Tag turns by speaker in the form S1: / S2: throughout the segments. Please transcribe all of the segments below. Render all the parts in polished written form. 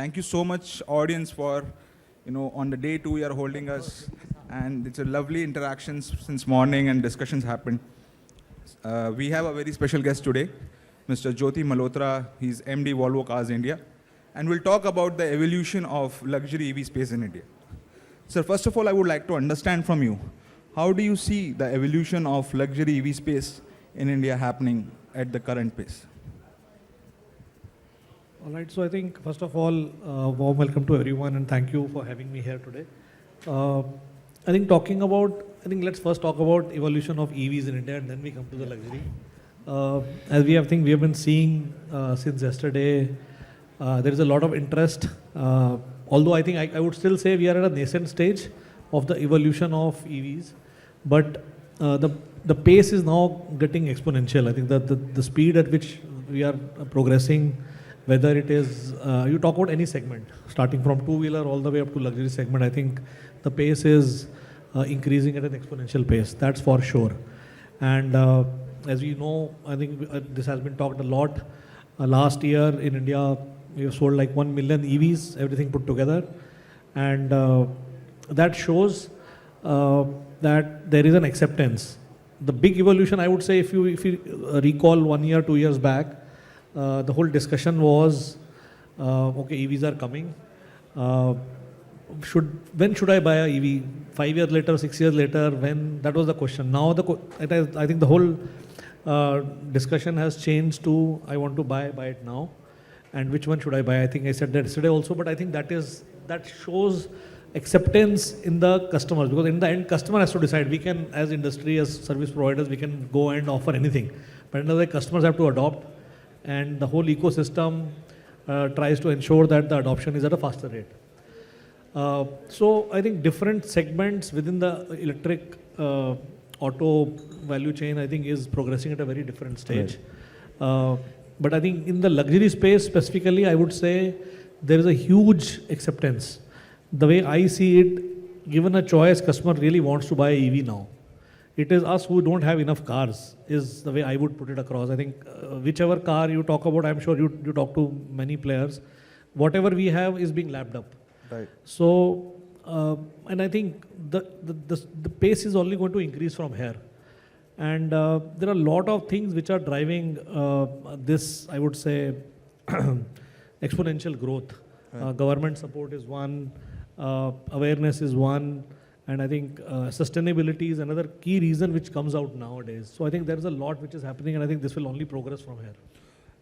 S1: Thank you so much, audience, for on the day two you are holding us, and it's a lovely interactions since morning and discussions happened. We have a very special guest today, Mr. Jyoti Malhotra. He's MD Volvo Cars India, and we'll talk about the evolution of luxury EV space in India. Sir, first of all, I would like to understand from you, how do you see the evolution of luxury EV space in India happening at the current pace?
S2: All right, so I think first of all, warm welcome to everyone and thank you for having me here today. I think let's first talk about evolution of EVs in India and then we come to the luxury. As we have been seeing since yesterday, there is a lot of interest. Although I think I would still say we are at a nascent stage of the evolution of EVs, but the pace is now getting exponential. I think that the speed at which we are progressing, whether it is, you talk about any segment, starting from two-wheeler all the way up to luxury segment, I think the pace is increasing at an exponential pace, that's for sure. And as we know, I think this has been talked a lot. Last year in India, we have sold like 1 million EVs, everything put together. And that shows that there is an acceptance. The big evolution, I would say, if you recall 1 year, 2 years back, the whole discussion was, okay, EVs are coming. When should I buy a EV? 5 years later, 6 years later, when? That was the question. Now, I think the whole discussion has changed to, I want to buy it now. And which one should I buy? I think I said that yesterday also, but I think that shows acceptance in the customers, because in the end, customer has to decide. We can, as industry, as service providers, we can go and offer anything. But another, customers have to adopt, and the whole ecosystem tries to ensure that the adoption is at a faster rate. So I think different segments within the electric auto value chain, I think, is progressing at a very different stage. Right. But I think in the luxury space specifically, I would say there is a huge acceptance. The way I see it, given a choice, customer really wants to buy EV now. It is us who don't have enough cars, is the way I would put it across. I think whichever car you talk about, I'm sure you talk to many players, whatever we have is being lapped up.
S1: Right.
S2: So, and I think the pace is only going to increase from here. And there are a lot of things which are driving this, I would say, exponential growth. Right. Government support is one, awareness is one, and I think sustainability is another key reason which comes out nowadays. So I think there is a lot which is happening, and I think this will only progress from here.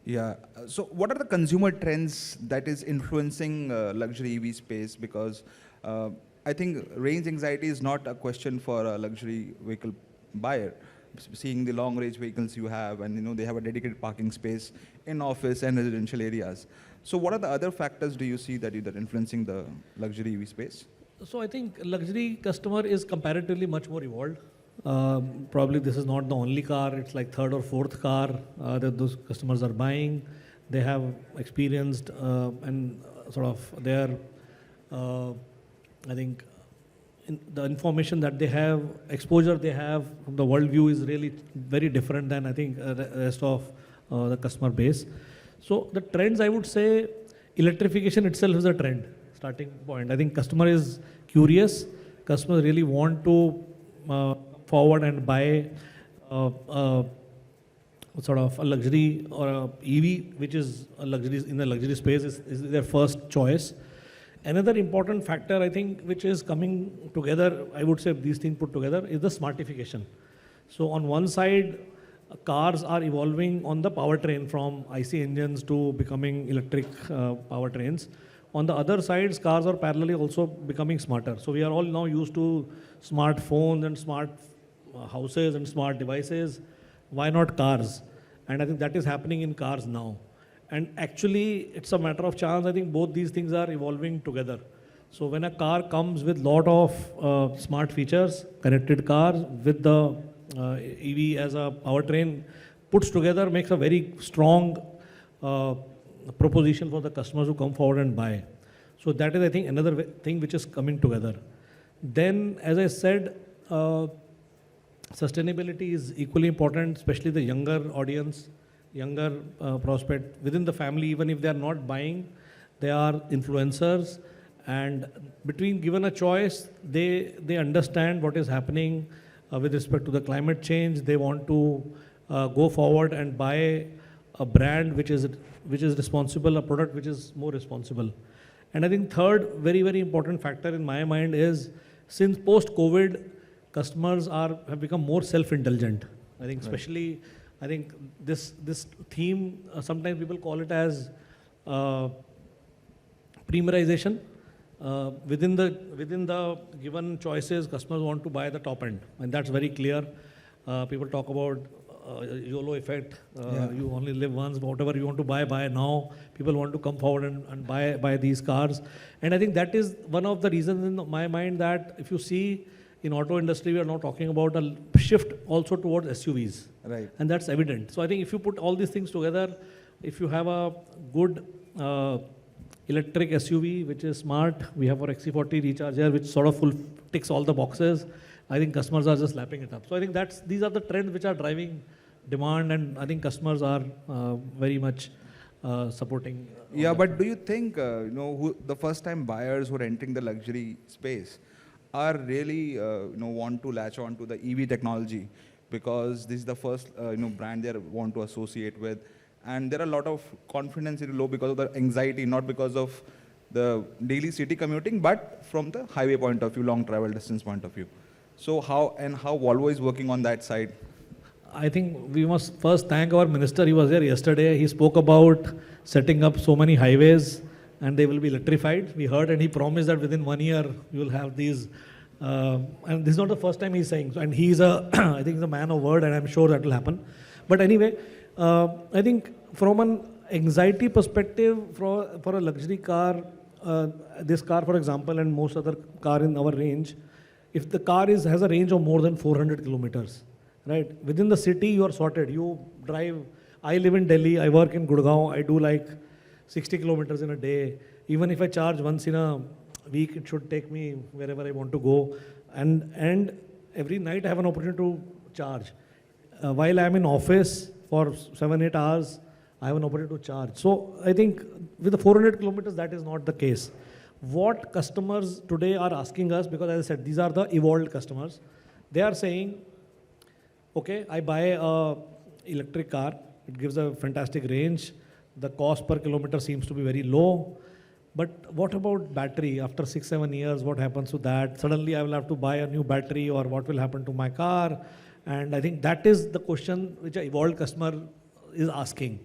S1: Yeah. So what are the consumer trends that is influencing luxury EV space? Because I think range anxiety is not a question for a luxury vehicle buyer. Seeing the long range vehicles you have, and they have a dedicated parking space in office and residential areas. So what are the other factors do you see that are influencing the luxury EV space?
S2: So I think luxury customer is comparatively much more evolved. Probably this is not the only car, it's like third or fourth car that those customers are buying. They have experienced and sort of their, I think, the information that they have, exposure they have from the worldview is really very different than I think the rest of the customer base. So the trends, I would say, electrification itself is a trend, starting point. I think customer is curious, customers really want to forward and buy sort of a luxury or a EV, which is a luxury in the luxury space, is their first choice. Another important factor, I think, which is coming together, I would say these things put together, is the smartification. So on one side, cars are evolving on the powertrain from IC engines to becoming electric powertrains. On the other side, cars are parallelly also becoming smarter. So we are all now used to smartphones and smart houses and smart devices. Why not cars? And I think that is happening in cars now. And actually, it's a matter of chance. I think both these things are evolving together. So when a car comes with lot of smart features, connected cars with the EV as a powertrain, puts together makes a very strong proposition for the customers who come forward and buy. So that is, I think, another thing which is coming together. Then, as I said, sustainability is equally important, especially the younger audience, younger prospect within the family. Even if they are not buying, they are influencers, and between given a choice, they understand what is happening with respect to the climate change. They want to go forward and buy a brand which is responsible, a product which is more responsible. And I think third, very, very important factor in my mind is, since post-COVID, customers have become more self-indulgent. I think especially, I think this theme, sometimes people call it as premiumization. Within the given choices, customers want to buy the top end, and that's very clear. People talk about YOLO effect. You only live once. Whatever you want to buy now. People want to come forward and buy these cars. And I think that is one of the reasons in my mind that if you see in auto industry, we are now talking about a shift also towards SUVs.
S1: Right.
S2: And that's evident. So I think if you put all these things together, if you have a good electric SUV, which is smart, we have our XC40 Recharger, which sort of ticks all the boxes. I think customers are just lapping it up. So I think these are the trends which are driving demand, and I think customers are very much supporting.
S1: Yeah, but do you think who the first-time buyers who are entering the luxury space are really want to latch on to the EV technology because this is the first brand they want to associate with, and there are a lot of confidence is low because of the anxiety, not because of the daily city commuting, but from the highway point of view, long travel distance point of view. So how Volvo is working on that side?
S2: I think we must first thank our minister. He was here yesterday. He spoke about setting up so many highways and they will be electrified. We heard, and he promised that within 1 year you will have these. And this is not the first time he's saying. So, and he's I think he's a man of word, and I'm sure that will happen. But anyway, I think from an anxiety perspective, for a luxury car, this car, for example, and most other car in our range, if the car has a range of more than 400 kilometers, right? Within the city, you are sorted. You drive. I live in Delhi. I work in Gurgaon. I do like 60 kilometers in a day. Even if I charge once in a week, it should take me wherever I want to go. And every night I have an opportunity to charge. While I'm in office for 7-8 hours, I have an opportunity to charge. So I think with the 400 kilometers, that is not the case. What customers today are asking us, because as I said, these are the evolved customers. They are saying, okay, I buy a electric car. It gives a fantastic range. The cost per kilometer seems to be very low. But what about battery? After 6-7 years, what happens to that? Suddenly I will have to buy a new battery, or what will happen to my car? And I think that is the question which an evolved customer is asking.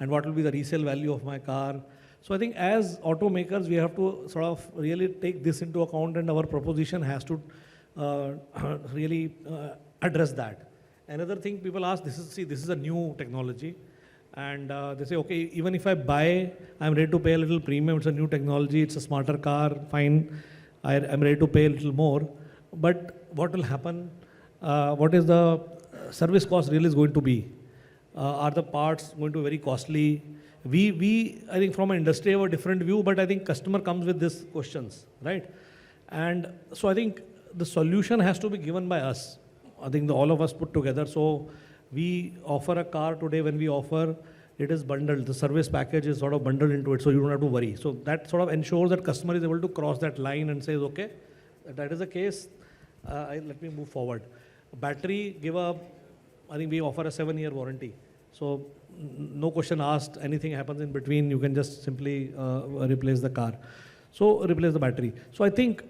S2: And what will be the resale value of my car? So I think as automakers, we have to sort of really take this into account, and our proposition has to really address that. Another thing people ask, this is a new technology. And they say, okay, even if I buy, I'm ready to pay a little premium. It's a new technology. It's a smarter car. Fine. I'm ready to pay a little more. But what will happen? What is the service cost really is going to be? Are the parts going to be very costly? We I think from an industry have a different view, but I think customer comes with these questions, right? And so I think the solution has to be given by us. I think all of us put together. So we offer a car today. When we offer, it is bundled. The service package is sort of bundled into it, so you don't have to worry. So that sort of ensures that customer is able to cross that line and says, okay, that is the case. Let me move forward. Battery, I think we offer a 7-year warranty. So no question asked. Anything happens in between, you can just simply replace the car. So replace the battery. So I think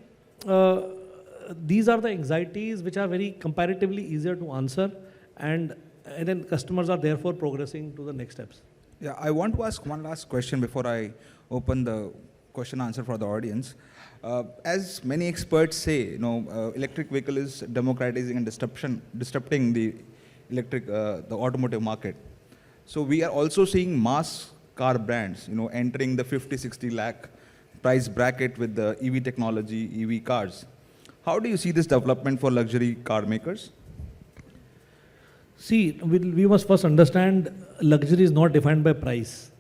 S2: these are the anxieties which are very comparatively easier to answer, and then customers are therefore progressing to the next steps.
S1: Yeah, I want to ask one last question before I open the question answer for the audience. As many experts say, electric vehicle is democratizing and disrupting the the automotive market. So we are also seeing mass car brands, entering the 50-60 lakh price bracket with the EV technology, EV cars. How do you see this development for luxury car makers?
S2: See, we must first understand luxury is not defined by price.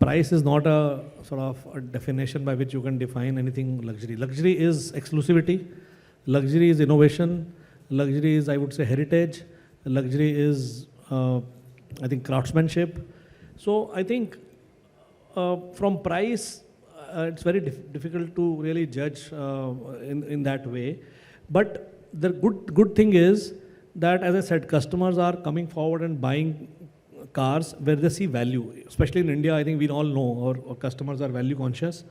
S2: Price is not a sort of a definition by which you can define anything luxury. Luxury is exclusivity. Luxury is innovation. Luxury is, I would say, heritage. Luxury is, I think, craftsmanship. So I think from price, it's very difficult to really judge in that way. But the good thing is that, as I said, customers are coming forward and buying cars where they see value. Especially in India, I think we all know our customers are value conscious,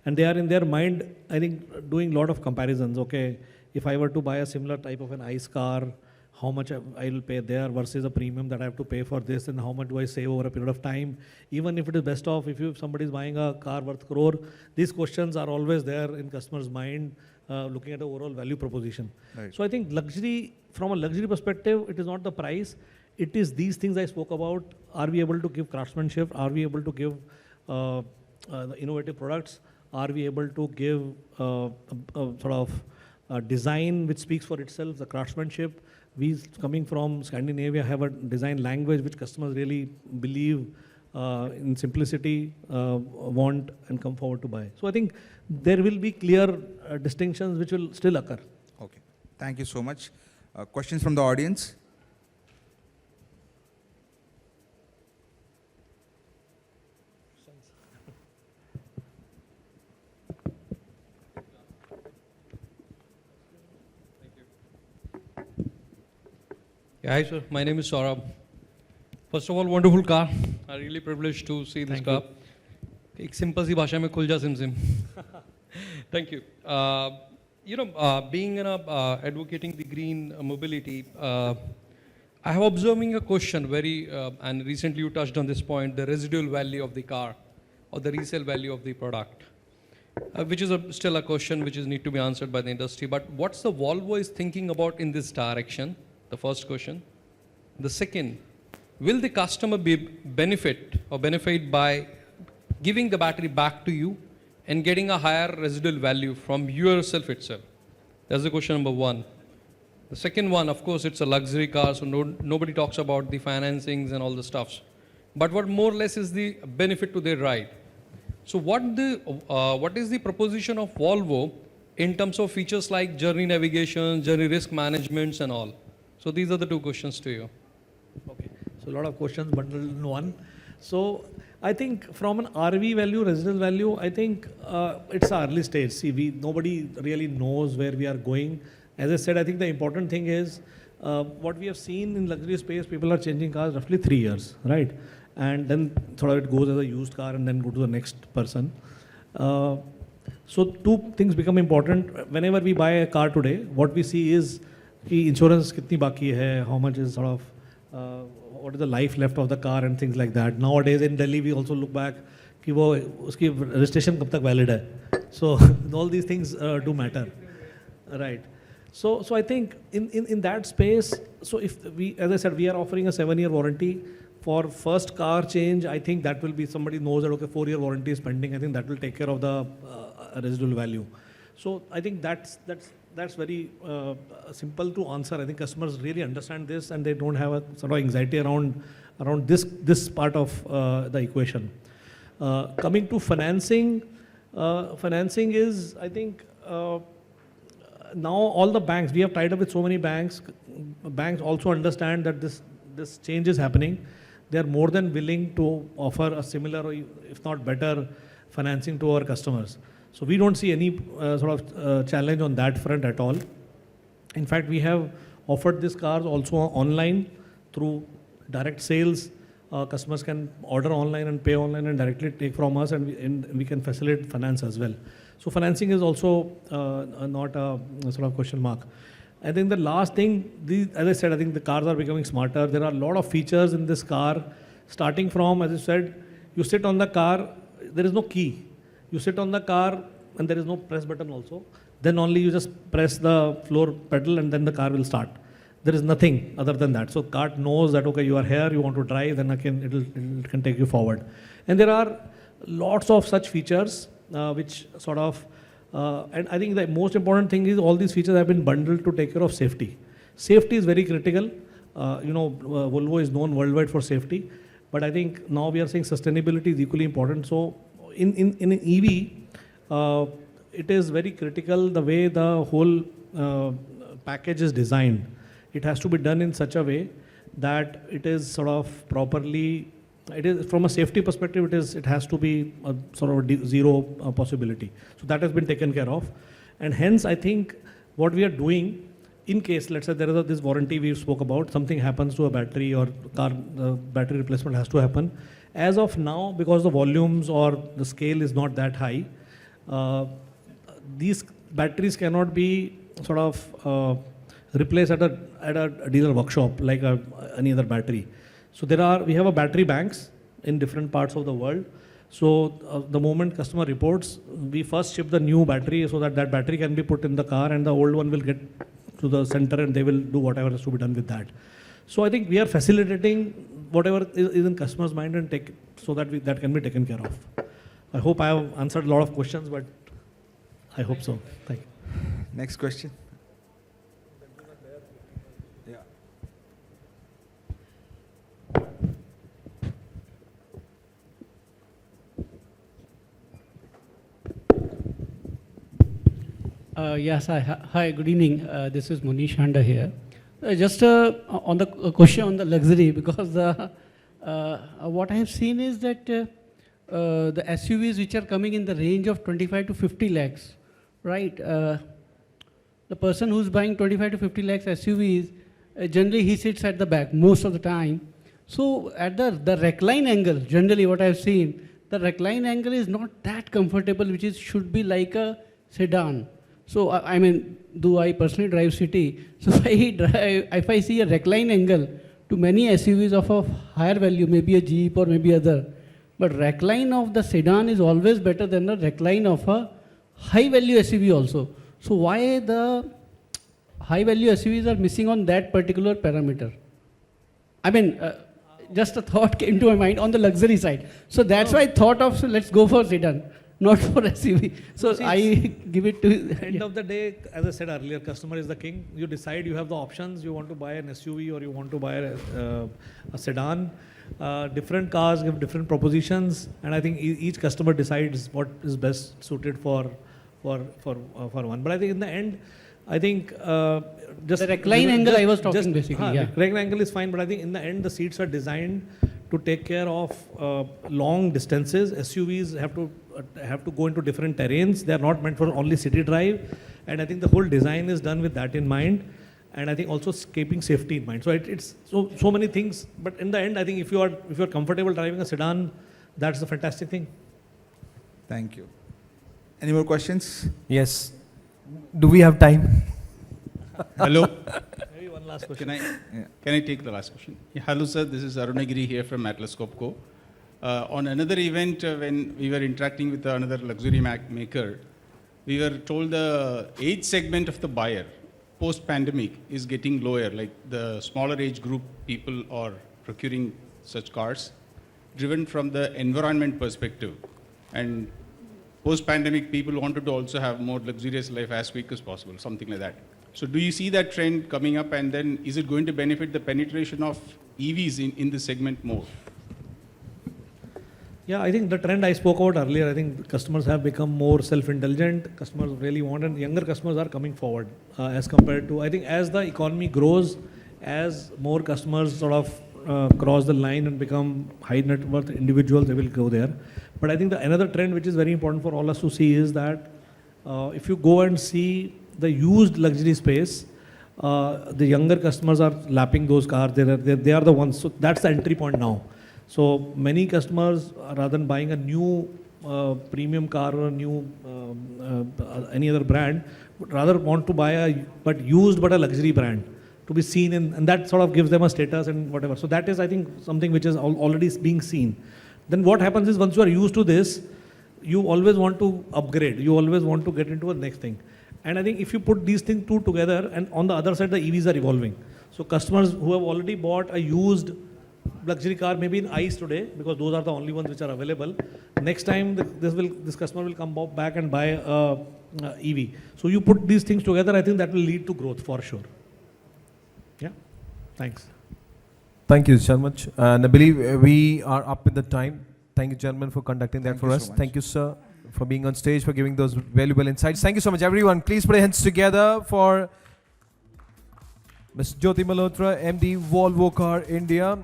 S2: and they are in their mind, I think, doing a lot of comparisons. Okay, if I were to buy a similar type of an ICE car, how much I will pay there versus a premium that I have to pay for this, and how much do I save over a period of time. Even if it is best of, if somebody is buying a car worth crore, these questions are always there in customers' mind, looking at the overall value proposition.
S1: Right.
S2: So I think luxury, from a luxury perspective, it is not the price. It is these things I spoke about. Are we able to give craftsmanship? Are we able to give the innovative products? Are we able to give a sort of design which speaks for itself, the craftsmanship? We, coming from Scandinavia, have a design language which customers really believe in simplicity, want and come forward to buy. So I think there will be clear distinctions which will still occur.
S1: Okay. Thank you so much. Questions from the audience?
S3: Yeah, hi sir, my name is Saurabh. First of all, wonderful car. I'm really privileged to see this car. एक simple सी भाषा में खुल जा SIM. Thank you. Being in advocating the green mobility, I have observing a question and recently you touched on this point, the residual value of the car or the resale value of the product, which is still a question which is need to be answered by the industry. But what's the Volvo is thinking about in this direction? The first question. The second, will the customer benefit by giving the battery back to you and getting a higher residual value from yourself itself? That's the question number one. The second one, of course, it's a luxury car, so nobody talks about the financings and all the stuffs. But what more or less is the benefit to their ride? So what is the proposition of Volvo in terms of features like journey navigation, journey risk management and all? So these are the two questions to you.
S2: Okay, so a lot of questions bundled in one. So I think from an RV value, residual value, I think it's an early stage. See, nobody really knows where we are going. As I said, I think the important thing is what we have seen in luxury space, people are changing cars roughly 3 years, right? And then sort of it goes as a used car and then go to the next person. So two things become important. Whenever we buy a car today, what we see is कि insurance कितनी बाकी है, how much is sort of what is the life left of the car and things like that. Nowadays in Delhi we also look back कि वो उसकी registration कब तक valid है. So all these things do matter, right? So I think in that space, so if we, as I said, we are offering a 7-year warranty for first car change. I think that will be, somebody knows that okay, 4-year warranty is pending. I think that will take care of the residual value. So I think that's very simple to answer. I think customers really understand this and they don't have a sort of anxiety around this part of the equation. Coming to financing, financing is, I think, now all the banks, we have tied up with so many banks. Banks also understand that this change is happening. They are more than willing to offer a similar, or if not better, financing to our customers. So we don't see any sort of challenge on that front at all. In fact, we have offered these cars also online through direct sales. Customers can order online and pay online and directly take from us, and we can facilitate finance as well. So financing is also not a sort of question mark. I think the last thing, as I said, I think the cars are becoming smarter. There are a lot of features in this car, starting from, as I said, you sit on the car, there is no key. You sit on the car and there is no press button also. Then only you just press the floor pedal and then the car will start. There is nothing other than that. So car knows that, okay, you are here, you want to drive, then it can take you forward. And there are lots of such features which sort of, and I think the most important thing is all these features have been bundled to take care of safety. Safety is very critical. Volvo is known worldwide for safety, but I think now we are saying sustainability is equally important. So in an EV, it is very critical the way the whole package is designed. It has to be done in such a way that it is sort of properly it is from a safety perspective, it has to be a sort of a zero possibility. So that has been taken care of, and hence I think what we are doing, in case let's say there is this warranty we spoke about, something happens to a battery or car, battery replacement has to happen. As of now, because the volumes or the scale is not that high, these batteries cannot be sort of replaced at a dealer workshop like any other battery. So we have a battery banks in different parts of the world. So the moment customer reports, we first ship the new battery so that battery can be put in the car and the old one will get to the center and they will do whatever has to be done with that. So I think we are facilitating whatever is in customer's mind and take so that that can be taken care of. I hope I have answered a lot of questions, but I hope so. Thank you.
S1: Next question. Yeah.
S4: Yes, hi, good evening. This is Munish Handa here. Just on the question on the luxury, because what I have seen is that the SUVs which are coming in the range of 25 to 50 lakhs, right? The person who's buying 25 to 50 lakhs SUVs, generally he sits at the back most of the time. So at the recline angle, generally what I've seen, the recline angle is not that comfortable, which should be like a sedan. So I mean, do I personally drive city? So if I see a recline angle to many SUVs of a higher value, maybe a Jeep or maybe other, but recline of the sedan is always better than the recline of a high value SUV also. So why the high value SUVs are missing on that particular parameter? I mean, just a thought came to my mind on the luxury side. So that's why I thought of, so let's go for sedan, not for SUV. So
S2: See,
S4: I give it to...
S2: End of the day, as I said earlier, customer is the king. You decide, you have the options. You want to buy an SUV or you want to buy a sedan. Different cars give different propositions, and I think each customer decides what is best suited for one. But I think in the end, I think just
S4: The recline angle I was talking basically, yeah.
S2: Recline angle is fine, but I think in the end the seats are designed to take care of long distances. SUVs have to go into different terrains. They are not meant for only city drive, and I think the whole design is done with that in mind. And I think also keeping safety in mind. So it's so many things. But in the end, I think if you are comfortable driving a sedan, that's the fantastic thing.
S1: Thank you. Any more questions?
S5: Yes. Do we have time?
S6: Hello.
S2: Maybe one last question.
S6: Can I take the last question? Yeah, hello, sir. This is Arunagiri here from Atlas Copco. On another event, when we were interacting with another luxury maker, we were told the age segment of the buyer post-pandemic is getting lower, like the smaller age group people are procuring such cars, driven from the environment perspective. And post-pandemic, people wanted to also have more luxurious life as quick as possible, something like that. So do you see that trend coming up, and then is it going to benefit the penetration of EVs in this segment more?
S2: Yeah, I think the trend I spoke about earlier, I think customers have become more self-indulgent. Customers really want, and younger customers are coming forward as compared to, I think as the economy grows, as more customers sort of cross the line and become high net worth individuals, they will go there. But I think another trend which is very important for all us to see is that if you go and see the used luxury space, the younger customers are lapping those cars. They are the ones. So that's the entry point now. So many customers, rather than buying a new premium car or a new any other brand, would rather want to buy a a luxury brand to be seen in, and that sort of gives them a status and whatever. So that is, I think, something which is already being seen. Then what happens is once you are used to this, you always want to upgrade. You always want to get into the next thing. And I think if you put these things two together, and on the other side, the EVs are evolving. So customers who have already bought a used luxury car, maybe in ICE today, because those are the only ones which are available. Next time, this customer will come back and buy a EV. So you put these things together, I think that will lead to growth for sure. Yeah, thanks.
S5: Thank you so much. And I believe we are up in the time. Thank you, gentlemen, for conducting that
S1: Thank
S5: for
S1: you
S5: us.
S1: so much.
S5: Thank you, sir, for being on stage, for giving those valuable insights. Thank you so much, everyone. Please put your hands together for Ms. Jyoti Malhotra, MD, Volvo Car India.